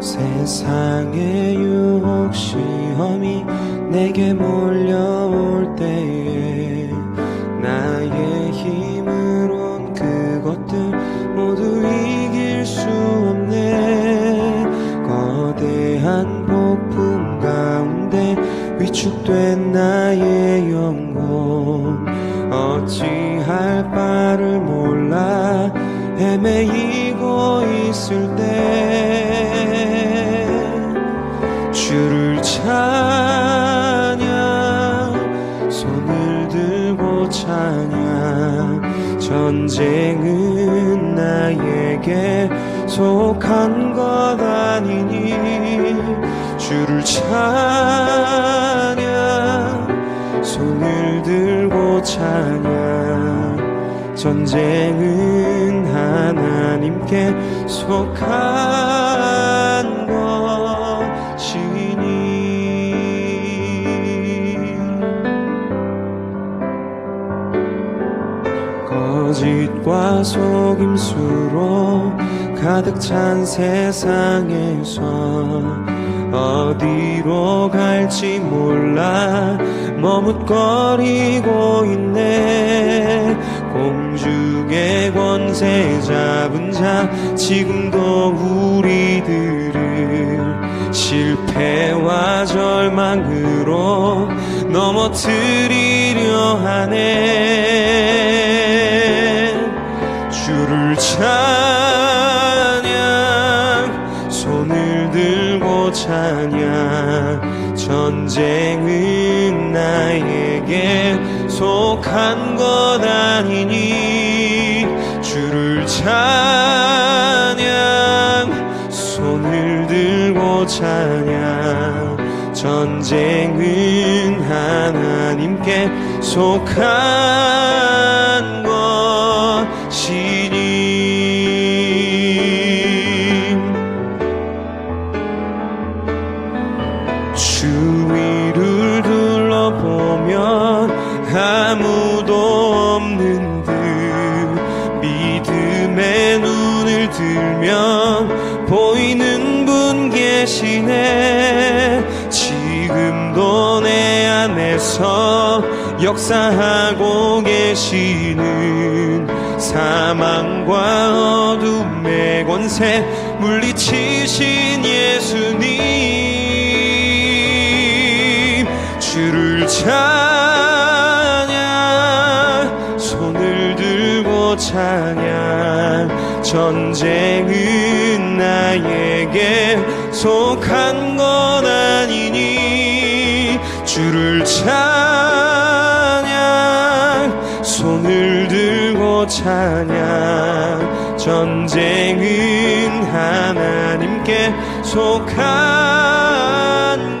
세상의 유혹 시험이 내게 몰려올 때에 나의 힘으론 그것들 모두 이길 수 없네. 거대한 폭풍 가운데 위축된 나의 영혼 어찌할 바를 몰라 헤매이고 있을 때 주를 찬양 손을 들고 찬양 전쟁은 나에게 속한 것 아니니 주를 찬양 손을 들고 찬양 전쟁은 하나님께 속한 것이니 거짓과 속임수로 가득 찬 세상에서 어디로 갈지 몰라 머뭇거리고 있네. 공중의 권세 잡은 자 지금도 우리들을 실패와 절망으로 넘어뜨리려 하네. 주를 찬양 손을 들고 찬양 전쟁은 나에게 속한 것 아니니 주를 찬양 손을 들고 찬양 전쟁은 하나님께 속한 것이니 주위를 둘러보면 아무도 없는 듯 믿음의 눈을 들면 보이는 분 계시네. 지금도 내 안에서 역사하고 계시는 사망과 어둠의 권세 물리치신 예수님 주를 찬양 손을 들고 찬양 전쟁은 나에게 속한 것 아니니 주를 찬양 손을 들고 찬양 전쟁은 하나님께 속한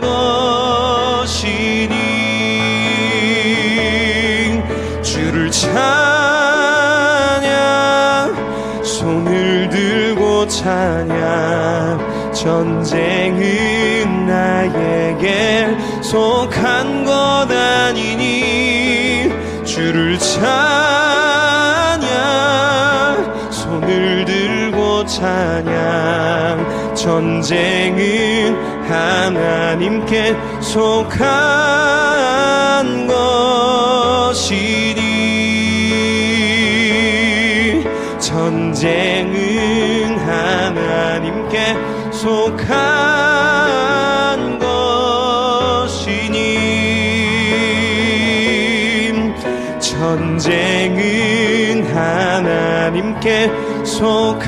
것이니 주를 찬양 손을 들고 찬양 전쟁은 나에게 속한 것 아니니 주를 찬양 손을 들고 찬양 전쟁은 하나님께 속한 것이니 전쟁은 하나님께 속한 것이니 전쟁은 하나님께 속한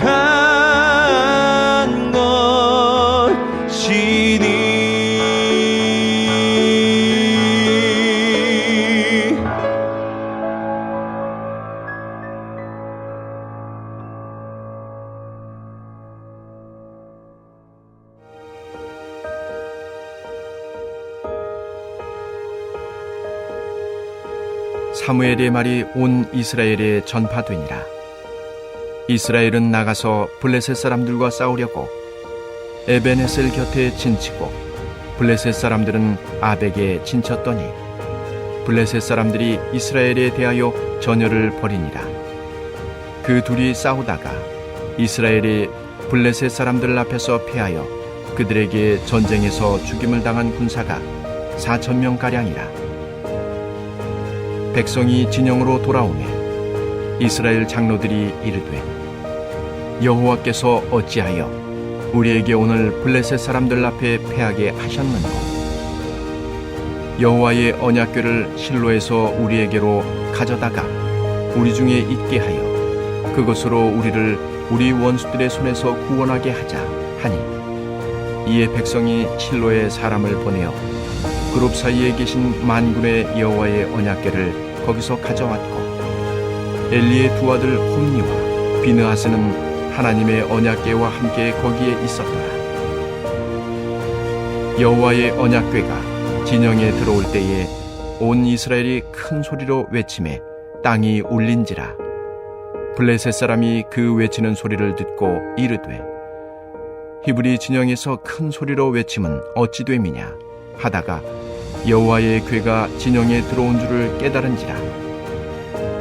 것이니 사무엘의 말이 온 이스라엘에 전파되니라. 이스라엘은 나가서 블레셋 사람들과 싸우려고 에벤에셀 곁에 진치고 블레셋 사람들은 아벡에 진쳤더니 블레셋 사람들이 이스라엘에 대하여 전열을 벌이니라. 그 둘이 싸우다가 이스라엘이 블레셋 사람들 앞에서 패하여 그들에게 전쟁에서 죽임을 당한 군사가 4,000명가량이라. 백성이 진영으로 돌아오매 이스라엘 장로들이 이르되 여호와께서 어찌하여 우리에게 오늘 블레셋 사람들 앞에 패하게 하셨는고 여호와의 언약궤를 실로에서 우리에게로 가져다가 우리 중에 있게 하여 그것으로 우리를 우리 원수들의 손에서 구원하게 하자 하니 이에 백성이 실로에 사람을 보내어 그룹 사이에 계신 만군의 여호와의 언약궤를 거기서 가져왔고 엘리의 두 아들 홈니와 비느하스는 하나님의 언약궤와 함께 거기에 있었더라. 여호와의 언약궤가 진영에 들어올 때에 온 이스라엘이 큰 소리로 외치매 땅이 울린지라. 블레셋 사람이 그 외치는 소리를 듣고 이르되 히브리 진영에서 큰 소리로 외침은 어찌 됨이냐 하다가 여호와의 궤가 진영에 들어온 줄을 깨달은지라.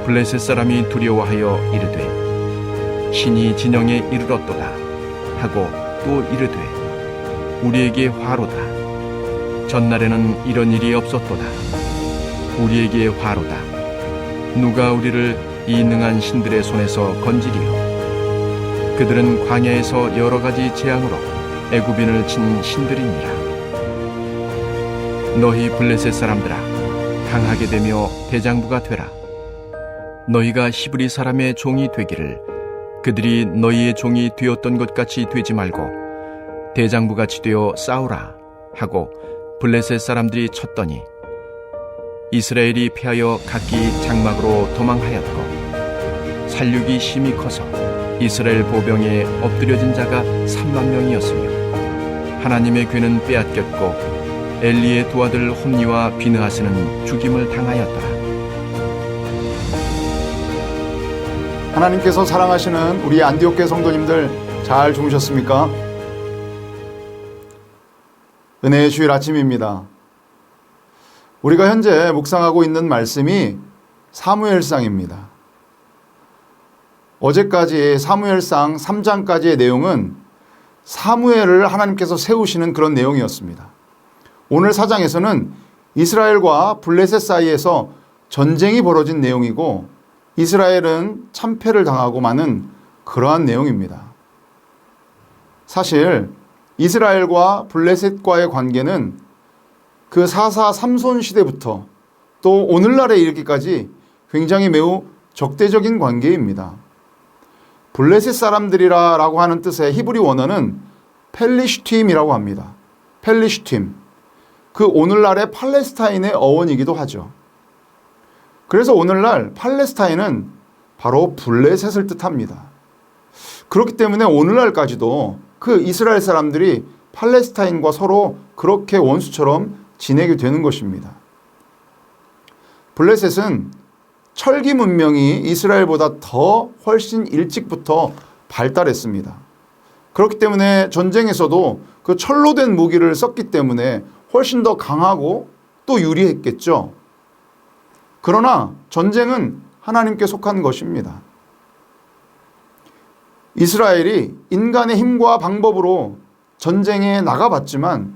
블레셋 사람이 두려워하여 이르되 신이 진영에 이르렀도다 하고 또 이르되 우리에게 화로다. 전날에는 이런 일이 없었도다. 우리에게 화로다. 누가 우리를 이 능한 신들의 손에서 건지리요. 그들은 광야에서 여러 가지 재앙으로 애굽인을 친 신들이니라. 너희 블레셋 사람들아 강하게 되며 대장부가 되라. 너희가 히브리 사람의 종이 되기를 그들이 너희의 종이 되었던 것 같이 되지 말고 대장부같이 되어 싸우라 하고 블레셋 사람들이 쳤더니 이스라엘이 패하여 각기 장막으로 도망하였고 살육이 심히 커서 이스라엘 보병에 엎드려진 자가 3만 명이었으며 하나님의 궤는 빼앗겼고 엘리의 두 아들 홈니와 비느하스는 죽임을 당하였더라. 하나님께서 사랑하시는 우리 안디옥 교회 성도님들 잘 주무셨습니까? 은혜의 주일 아침입니다. 우리가 현재 묵상하고 있는 말씀이 사무엘상입니다. 어제까지 사무엘상 3장까지의 내용은 사무엘을 하나님께서 세우시는 그런 내용이었습니다. 오늘 4장에서는 이스라엘과 블레셋 사이에서 전쟁이 벌어진 내용이고 이스라엘은 참패를 당하고 마는 그러한 내용입니다. 사실 이스라엘과 블레셋과의 관계는 그 4.4 삼손 시대부터 또 오늘날에 이르기까지 굉장히 매우 적대적인 관계입니다. 블레셋 사람들이라고 하는 뜻의 히브리 원어는 펠리슈팀이라고 합니다. 펠리슈팀. 그 오늘날의 팔레스타인의 어원이기도 하죠. 그래서 오늘날 팔레스타인은 바로 블레셋을 뜻합니다. 그렇기 때문에 오늘날까지도 그 이스라엘 사람들이 팔레스타인과 서로 그렇게 원수처럼 지내게 되는 것입니다. 블레셋은 철기 문명이 이스라엘보다 더 훨씬 일찍부터 발달했습니다. 그렇기 때문에 전쟁에서도 그 철로 된 무기를 썼기 때문에 훨씬 더 강하고 또 유리했겠죠. 그러나 전쟁은 하나님께 속한 것입니다. 이스라엘이 인간의 힘과 방법으로 전쟁에 나가봤지만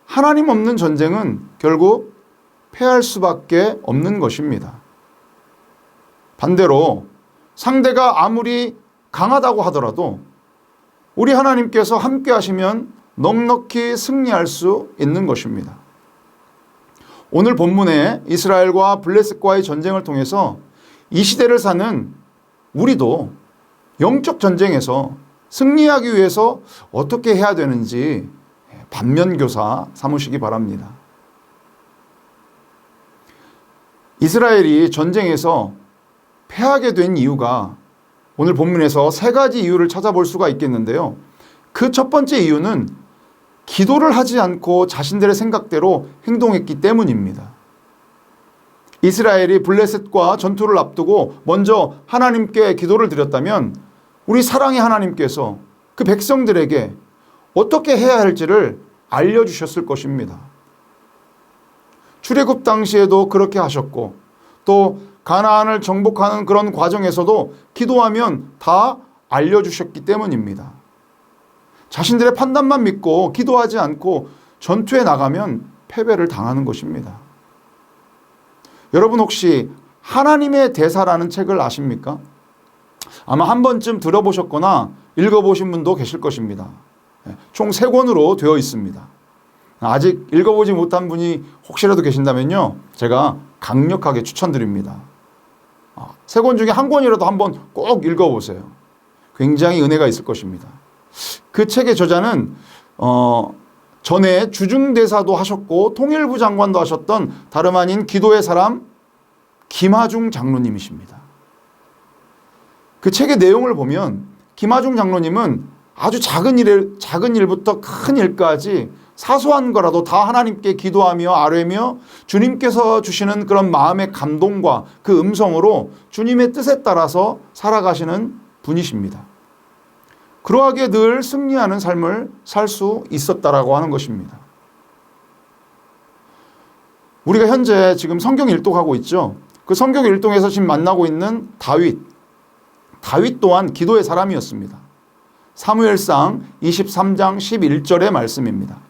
하나님 없는 전쟁은 결국 패할 수밖에 없는 것입니다. 반대로 상대가 아무리 강하다고 하더라도 우리 하나님께서 함께 하시면 넉넉히 승리할 수 있는 것입니다. 오늘 본문에 이스라엘과 블레셋과의 전쟁을 통해서 이 시대를 사는 우리도 영적 전쟁에서 승리하기 위해서 어떻게 해야 되는지 반면교사 삼으시기 바랍니다. 이스라엘이 전쟁에서 패하게 된 이유가 오늘 본문에서 세 가지 이유를 찾아볼 수가 있겠는데요. 그 첫 번째 이유는 기도를 하지 않고 자신들의 생각대로 행동했기 때문입니다. 이스라엘이 블레셋과 전투를 앞두고 먼저 하나님께 기도를 드렸다면 우리 사랑의 하나님께서 그 백성들에게 어떻게 해야 할지를 알려주셨을 것입니다. 출애굽 당시에도 그렇게 하셨고 또 가나안을 정복하는 그런 과정에서도 기도하면 다 알려주셨기 때문입니다. 자신들의 판단만 믿고 기도하지 않고 전투에 나가면 패배를 당하는 것입니다. 여러분 혹시 하나님의 대사라는 책을 아십니까? 아마 한 번쯤 들어보셨거나 읽어보신 분도 계실 것입니다. 총 3권으로 되어 있습니다. 아직 읽어보지 못한 분이 혹시라도 계신다면요, 제가 강력하게 추천드립니다. 3권 중에 한 권이라도 한번 꼭 읽어보세요. 굉장히 은혜가 있을 것입니다. 그 책의 저자는 전에 주중대사도 하셨고 통일부 장관도 하셨던 다름 아닌 기도의 사람 김하중 장로님이십니다. 그 책의 내용을 보면 김하중 장로님은 아주 작은 일부터 큰 일까지 사소한 거라도 다 하나님께 기도하며 아뢰며 주님께서 주시는 그런 마음의 감동과 그 음성으로 주님의 뜻에 따라서 살아가시는 분이십니다. 그러하게 늘 승리하는 삶을 살 수 있었다라고 하는 것입니다. 우리가 현재 지금 성경 일독하고 있죠. 그 성경 일독에서 지금 만나고 있는 다윗 또한 기도의 사람이었습니다. 사무엘상 23장 11절의 말씀입니다.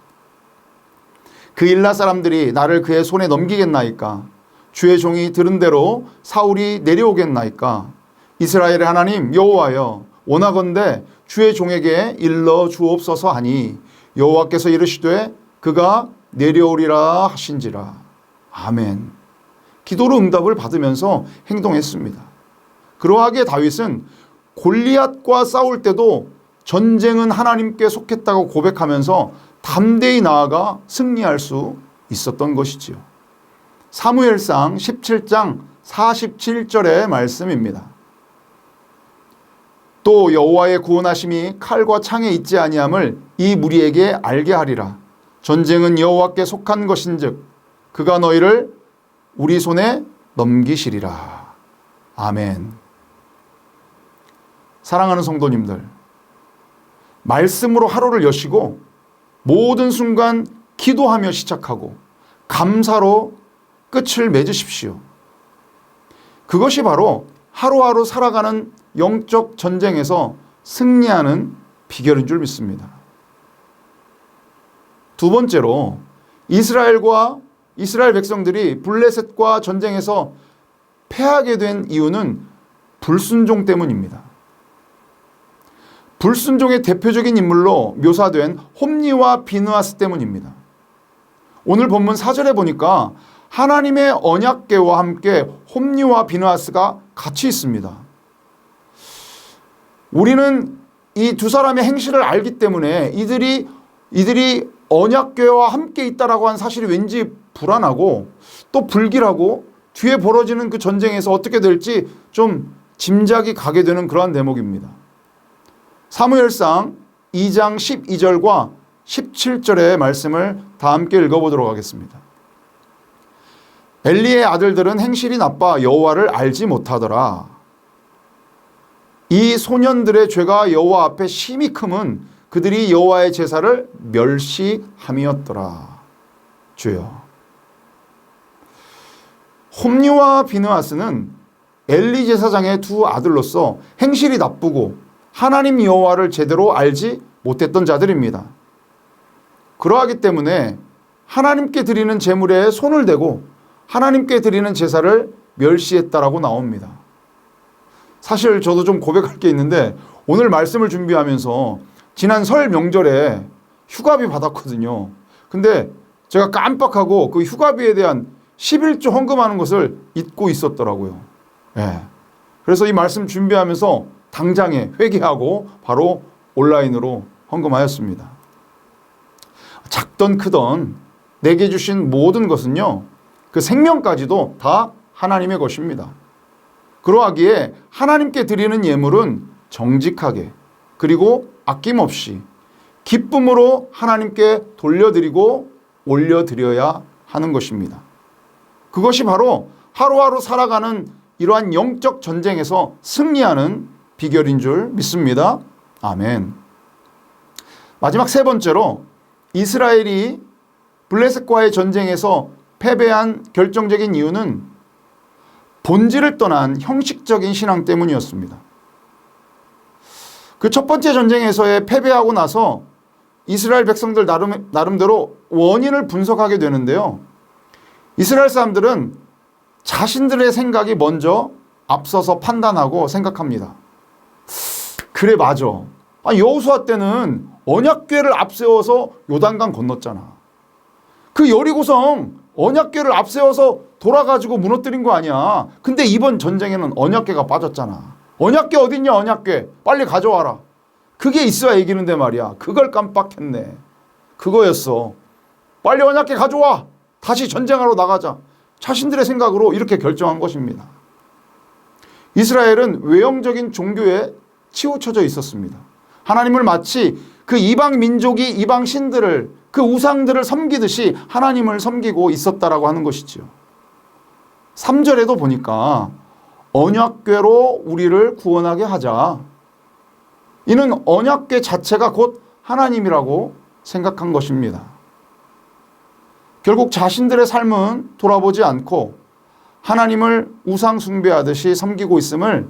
그 일라 사람들이 나를 그의 손에 넘기겠나이까? 주의 종이 들은 대로 사울이 내려오겠나이까? 이스라엘의 하나님 여호와여, 원하건대 주의 종에게 일러 주옵소서 하니 여호와께서 이르시되 그가 내려오리라 하신지라. 아멘. 기도로 응답을 받으면서 행동했습니다. 그러하기에 다윗은 골리앗과 싸울 때도 전쟁은 하나님께 속했다고 고백하면서 담대히 나아가 승리할 수 있었던 것이지요. 사무엘상 17장 47절의 말씀입니다. 또 여호와의 구원하심이 칼과 창에 있지 아니함을 이 무리에게 알게 하리라. 전쟁은 여호와께 속한 것인즉 그가 너희를 우리 손에 넘기시리라. 아멘. 사랑하는 성도님들, 말씀으로 하루를 여시고 모든 순간 기도하며 시작하고 감사로 끝을 맺으십시오. 그것이 바로 하루하루 살아가는 영적 전쟁에서 승리하는 비결인 줄 믿습니다. 두 번째로 이스라엘 백성들이 블레셋과 전쟁에서 패하게 된 이유는 불순종 때문입니다. 불순종의 대표적인 인물로 묘사된 홈니와 비느하스 때문입니다. 오늘 본문 4절에 보니까 하나님의 언약궤와 함께 홈니와 비느하스가 같이 있습니다. 우리는 이 두 사람의 행실을 알기 때문에 이들이 언약궤와 함께 있다라고 한 사실이 왠지 불안하고 또 불길하고 뒤에 벌어지는 그 전쟁에서 어떻게 될지 좀 짐작이 가게 되는 그러한 대목입니다. 사무엘상 2장 12절과 17절의 말씀을 다 함께 읽어보도록 하겠습니다. 엘리의 아들들은 행실이 나빠 여호와를 알지 못하더라. 이 소년들의 죄가 여호와 앞에 심히 크면 그들이 여호와의 제사를 멸시함이었더라. 주여. 홈니와 비느하스는 엘리 제사장의 두 아들로서 행실이 나쁘고 하나님 여호와를 제대로 알지 못했던 자들입니다. 그러하기 때문에 하나님께 드리는 제물에 손을 대고 하나님께 드리는 제사를 멸시했다라고 나옵니다. 사실 저도 좀 고백할 게 있는데 오늘 말씀을 준비하면서 지난 설 명절에 휴가비 받았거든요. 근데 제가 깜빡하고 그 휴가비에 대한 11조 헌금하는 것을 잊고 있었더라고요. 네. 그래서 이 말씀 준비하면서 당장에 회개하고 바로 온라인으로 헌금하였습니다. 작던 크던 내게 주신 모든 것은요, 그 생명까지도 다 하나님의 것입니다. 그러하기에 하나님께 드리는 예물은 정직하게 그리고 아낌없이 기쁨으로 하나님께 돌려드리고 올려드려야 하는 것입니다. 그것이 바로 하루하루 살아가는 이러한 영적 전쟁에서 승리하는 비결인 줄 믿습니다. 아멘. 마지막 세 번째로 이스라엘이 블레셋과의 전쟁에서 패배한 결정적인 이유는 본질을 떠난 형식적인 신앙 때문이었습니다. 그 첫 번째 전쟁에서의 패배하고 나서 이스라엘 백성들 나름대로 원인을 분석하게 되는데요. 이스라엘 사람들은 자신들의 생각이 먼저 앞서서 판단하고 생각합니다. 그래, 맞아. 여호수아 때는 언약궤를 앞세워서 요단강 건넜잖아. 그 여리고성 언약궤를 앞세워서 돌아가지고 무너뜨린 거 아니야. 근데 이번 전쟁에는 언약궤가 빠졌잖아. 언약궤 어딨냐, 언약궤. 빨리 가져와라. 그게 있어야 이기는데 말이야. 그걸 깜빡했네. 그거였어. 빨리 언약궤 가져와. 다시 전쟁하러 나가자. 자신들의 생각으로 이렇게 결정한 것입니다. 이스라엘은 외형적인 종교에 치우쳐져 있었습니다. 하나님을 마치 그 이방 민족이 이방 신들을, 그 우상들을 섬기듯이 하나님을 섬기고 있었다라고 하는 것이지요. 3절에도 보니까 언약궤로 우리를 구원하게 하자. 이는 언약궤 자체가 곧 하나님이라고 생각한 것입니다. 결국 자신들의 삶은 돌아보지 않고 하나님을 우상 숭배하듯이 섬기고 있음을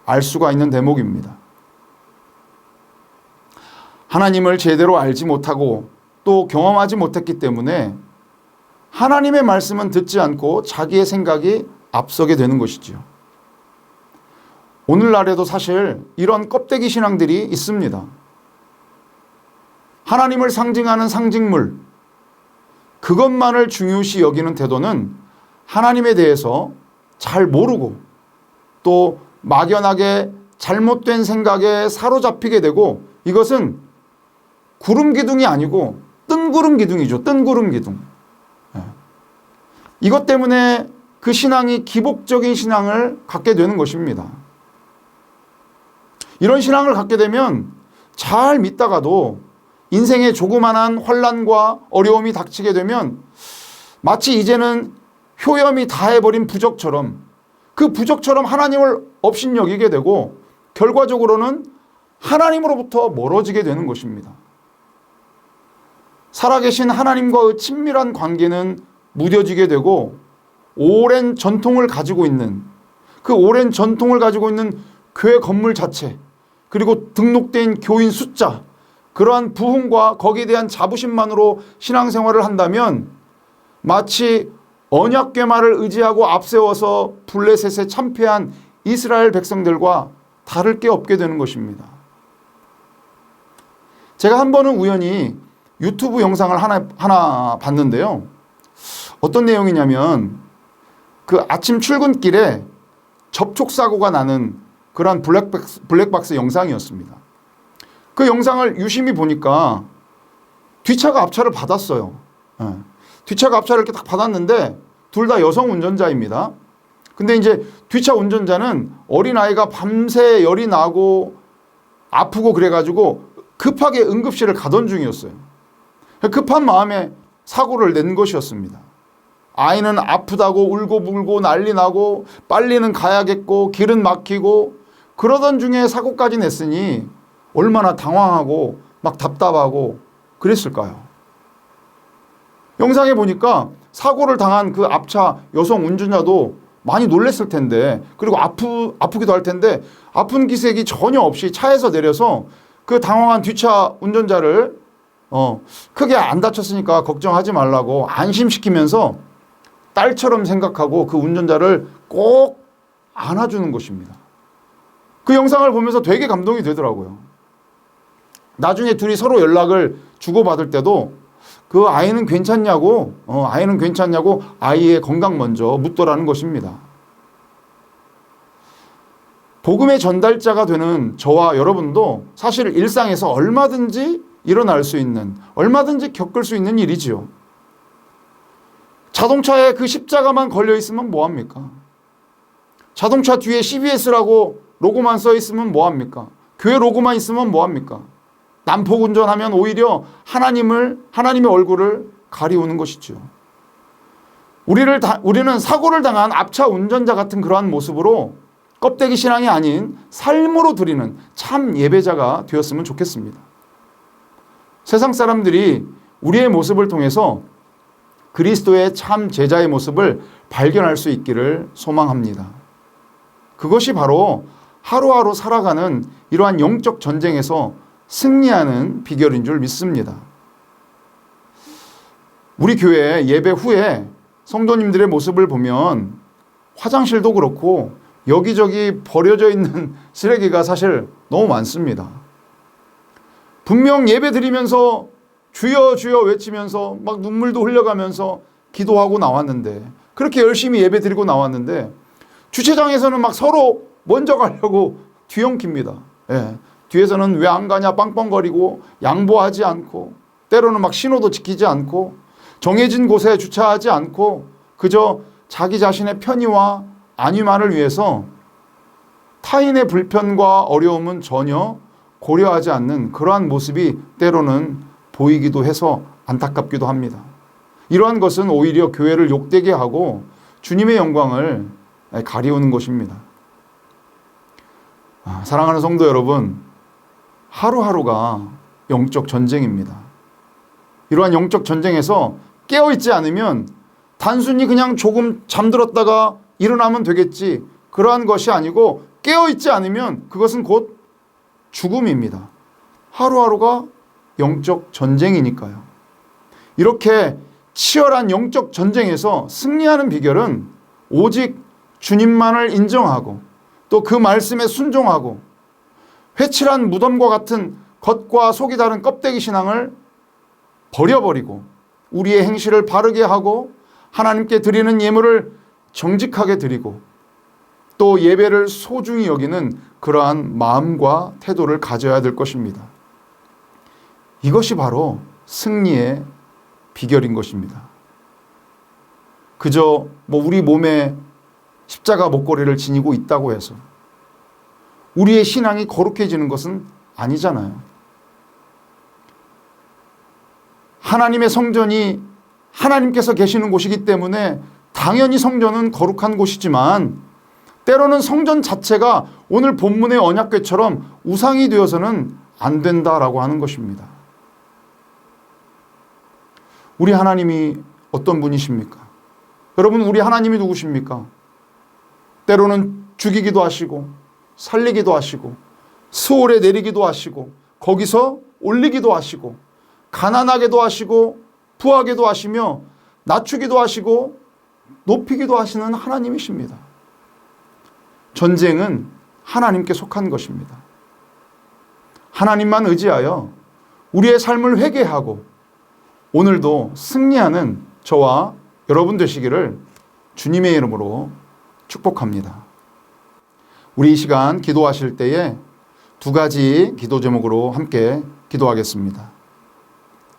알 수가 있는 대목입니다. 하나님을 제대로 알지 못하고 또 경험하지 못했기 때문에 하나님의 말씀은 듣지 않고 자기의 생각이 앞서게 되는 것이지요. 오늘날에도 사실 이런 껍데기 신앙들이 있습니다. 하나님을 상징하는 상징물, 그것만을 중요시 여기는 태도는 하나님에 대해서 잘 모르고 또 막연하게 잘못된 생각에 사로잡히게 되고, 이것은 구름 기둥이 아니고 뜬구름 기둥이죠. 뜬구름 기둥. 이것 때문에 그 신앙이 기복적인 신앙을 갖게 되는 것입니다. 이런 신앙을 갖게 되면 잘 믿다가도 인생에 조그만한 환난과 어려움이 닥치게 되면 마치 이제는 효염이 다해버린 부적처럼, 그 부적처럼 하나님을 업신여기게 되고 결과적으로는 하나님으로부터 멀어지게 되는 것입니다. 살아계신 하나님과의 친밀한 관계는 무뎌지게 되고, 오랜 전통을 가지고 있는, 그 오랜 전통을 가지고 있는 교회 건물 자체, 그리고 등록된 교인 숫자, 그러한 부흥과 거기에 대한 자부심만으로 신앙생활을 한다면 마치 언약궤만을 의지하고 앞세워서 블레셋에 참패한 이스라엘 백성들과 다를 게 없게 되는 것입니다. 제가 한 번은 우연히 유튜브 영상을 하나 봤는데요. 어떤 내용이냐면 그 아침 출근길에 접촉사고가 나는 그러한 블랙박스 영상이었습니다. 그 영상을 유심히 보니까 뒷차가 앞차를 받았어요. 뒷차가 앞차를 이렇게 딱 받았는데 둘 다 여성 운전자입니다. 근데 이제 뒷차 운전자는 어린아이가 밤새 열이 나고 아프고 그래가지고 급하게 응급실을 가던 중이었어요. 급한 마음에 사고를 낸 것이었습니다. 아이는 아프다고 울고불고 난리 나고 빨리는 가야겠고 길은 막히고 그러던 중에 사고까지 냈으니 얼마나 당황하고 막 답답하고 그랬을까요? 영상에 보니까 사고를 당한 그 앞차 여성 운전자도 많이 놀랬을 텐데, 그리고 아프기도 할 텐데 아픈 기색이 전혀 없이 차에서 내려서 그 당황한 뒷차 운전자를 크게 안 다쳤으니까 걱정하지 말라고 안심시키면서 딸처럼 생각하고 그 운전자를 꼭 안아주는 것입니다. 그 영상을 보면서 되게 감동이 되더라고요. 나중에 둘이 서로 연락을 주고받을 때도 그 아이는 괜찮냐고, 아이의 건강 먼저 묻더라는 것입니다. 복음의 전달자가 되는 저와 여러분도 사실 일상에서 얼마든지 일어날 수 있는, 얼마든지 겪을 수 있는 일이지요. 자동차에 그 십자가만 걸려 있으면 뭐합니까? 자동차 뒤에 CBS라고 로고만 써 있으면 뭐합니까? 교회 로고만 있으면 뭐합니까? 난폭 운전하면 오히려 하나님의 얼굴을 가리우는 것이죠. 우리는 사고를 당한 앞차 운전자 같은 그러한 모습으로 껍데기 신앙이 아닌 삶으로 드리는 참 예배자가 되었으면 좋겠습니다. 세상 사람들이 우리의 모습을 통해서 그리스도의 참 제자의 모습을 발견할 수 있기를 소망합니다. 그것이 바로 하루하루 살아가는 이러한 영적 전쟁에서 승리하는 비결인 줄 믿습니다. 우리 교회 예배 후에 성도님들의 모습을 보면 화장실도 그렇고 여기저기 버려져 있는 쓰레기가 사실 너무 많습니다. 분명 예배 드리면서 주여 주여 외치면서 막 눈물도 흘려가면서 기도하고 나왔는데, 그렇게 열심히 예배 드리고 나왔는데 주차장에서는 막 서로 먼저 가려고 뒤엉킵니다. 예. 뒤에서는 왜 안 가냐 빵빵거리고 양보하지 않고, 때로는 막 신호도 지키지 않고 정해진 곳에 주차하지 않고 그저 자기 자신의 편의와 안위만을 위해서 타인의 불편과 어려움은 전혀 고려하지 않는 그러한 모습이 때로는 보이기도 해서 안타깝기도 합니다. 이러한 것은 오히려 교회를 욕되게 하고 주님의 영광을 가리우는 것입니다. 사랑하는 성도 여러분, 하루하루가 영적 전쟁입니다. 이러한 영적 전쟁에서 깨어있지 않으면 단순히 그냥 조금 잠들었다가 일어나면 되겠지, 그러한 것이 아니고 깨어있지 않으면 그것은 곧 죽음입니다. 하루하루가 영적 전쟁이니까요. 이렇게 치열한 영적 전쟁에서 승리하는 비결은 오직 주님만을 인정하고 또 그 말씀에 순종하고 회칠한 무덤과 같은 겉과 속이 다른 껍데기 신앙을 버려버리고 우리의 행실을 바르게 하고 하나님께 드리는 예물을 정직하게 드리고 또 예배를 소중히 여기는 그러한 마음과 태도를 가져야 될 것입니다. 이것이 바로 승리의 비결인 것입니다. 그저 우리 몸에 십자가 목걸이를 지니고 있다고 해서 우리의 신앙이 거룩해지는 것은 아니잖아요. 하나님의 성전이 하나님께서 계시는 곳이기 때문에 당연히 성전은 거룩한 곳이지만 때로는 성전 자체가 오늘 본문의 언약궤처럼 우상이 되어서는 안 된다라고 하는 것입니다. 우리 하나님이 어떤 분이십니까? 여러분, 우리 하나님이 누구십니까? 때로는 죽이기도 하시고 살리기도 하시고 수월에 내리기도 하시고 거기서 올리기도 하시고 가난하게도 하시고 부하게도 하시며 낮추기도 하시고 높이기도 하시는 하나님이십니다. 전쟁은 하나님께 속한 것입니다. 하나님만 의지하여 우리의 삶을 회개하고 오늘도 승리하는 저와 여러분 되시기를 주님의 이름으로 축복합니다. 우리 이 시간 기도하실 때에 두 가지 기도 제목으로 함께 기도하겠습니다.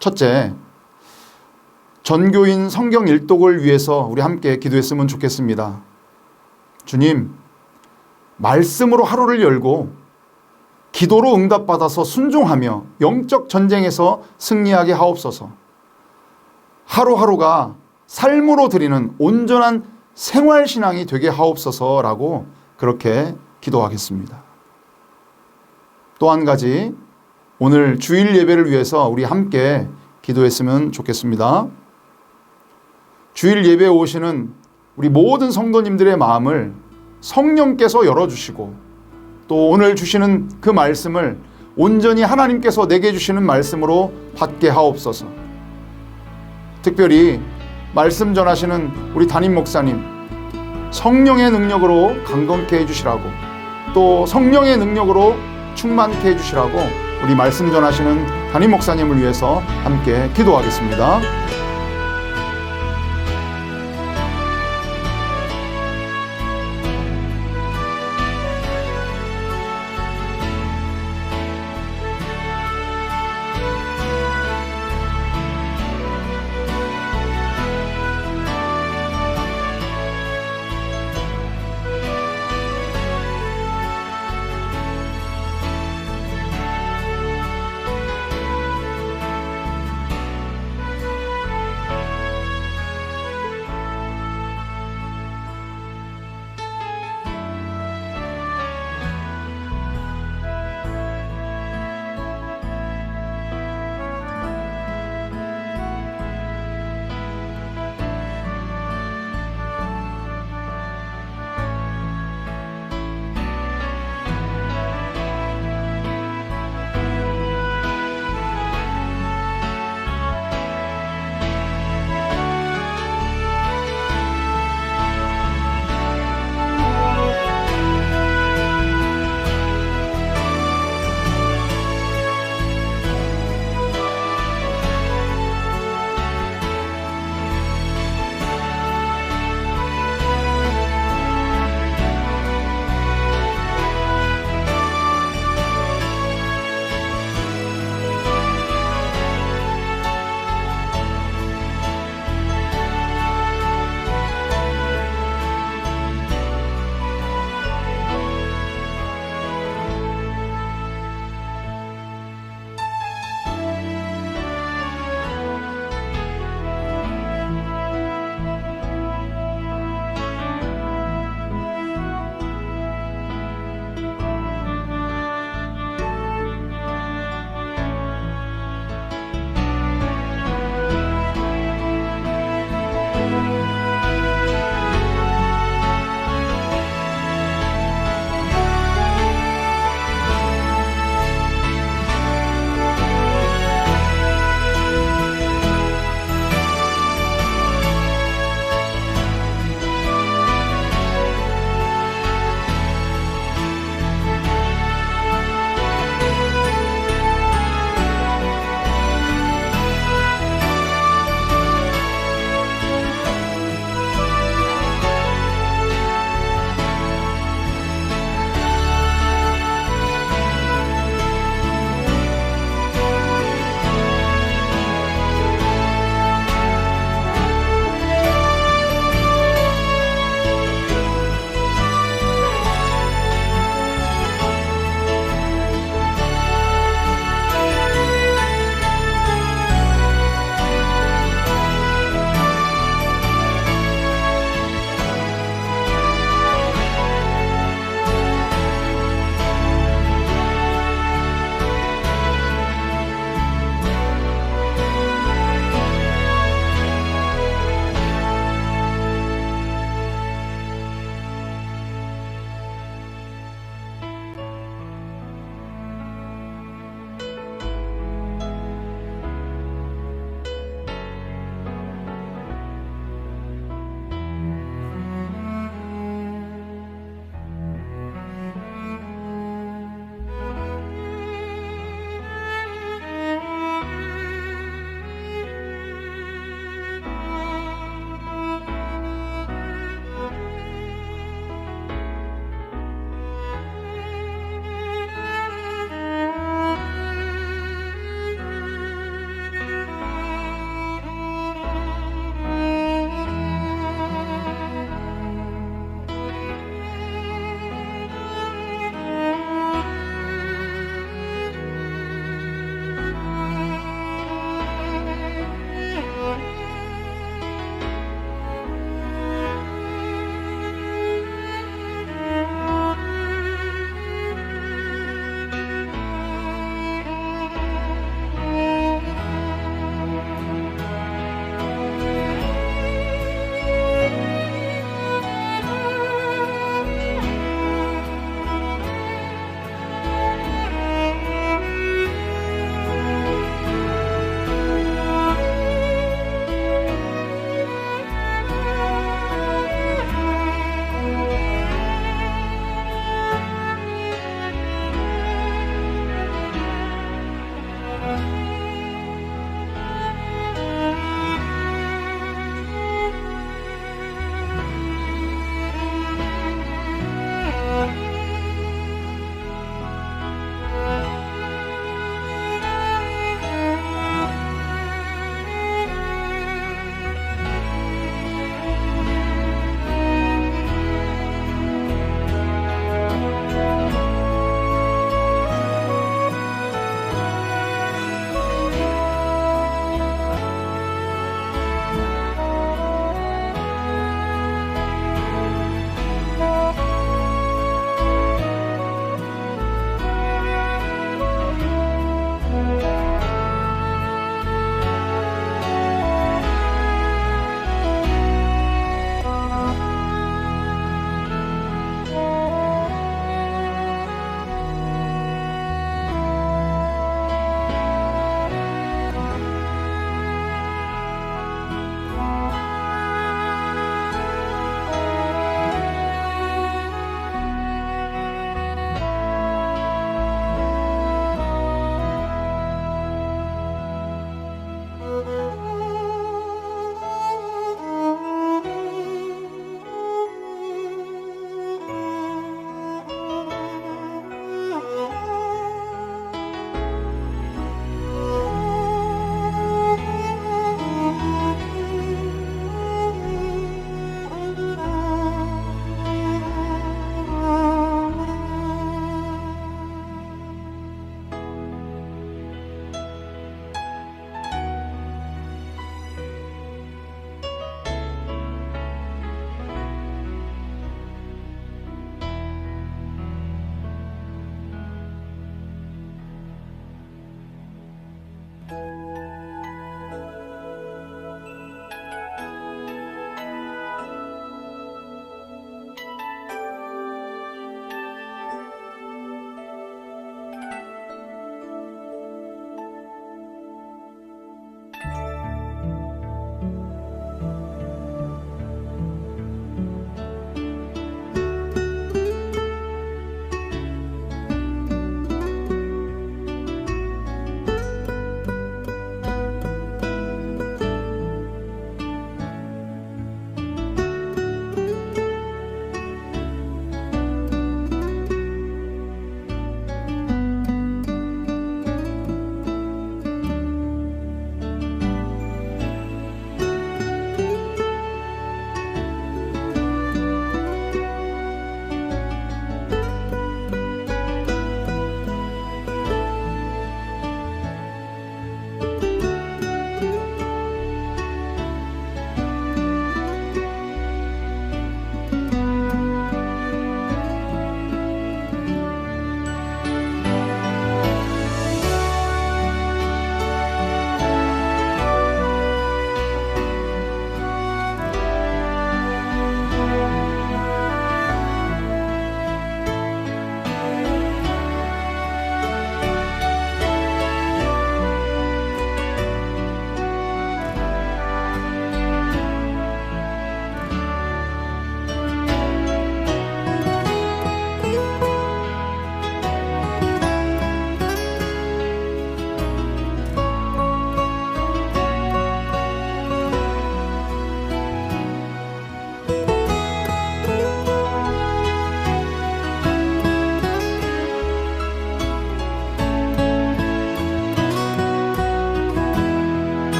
첫째, 전교인 성경 일독을 위해서 우리 함께 기도했으면 좋겠습니다. 주님, 말씀으로 하루를 열고 기도로 응답받아서 순종하며 영적 전쟁에서 승리하게 하옵소서. 하루하루가 삶으로 드리는 온전한 생활신앙이 되게 하옵소서라고 그렇게 기도하겠습니다. 또 한 가지, 오늘 주일 예배를 위해서 우리 함께 기도했으면 좋겠습니다. 주일 예배에 오시는 우리 모든 성도님들의 마음을 성령께서 열어주시고 또 오늘 주시는 그 말씀을 온전히 하나님께서 내게 주시는 말씀으로 받게 하옵소서. 특별히 말씀 전하시는 우리 담임 목사님, 성령의 능력으로 강건케 해주시라고 또 성령의 능력으로 충만케 해주시라고 우리 말씀 전하시는 담임 목사님을 위해서 함께 기도하겠습니다.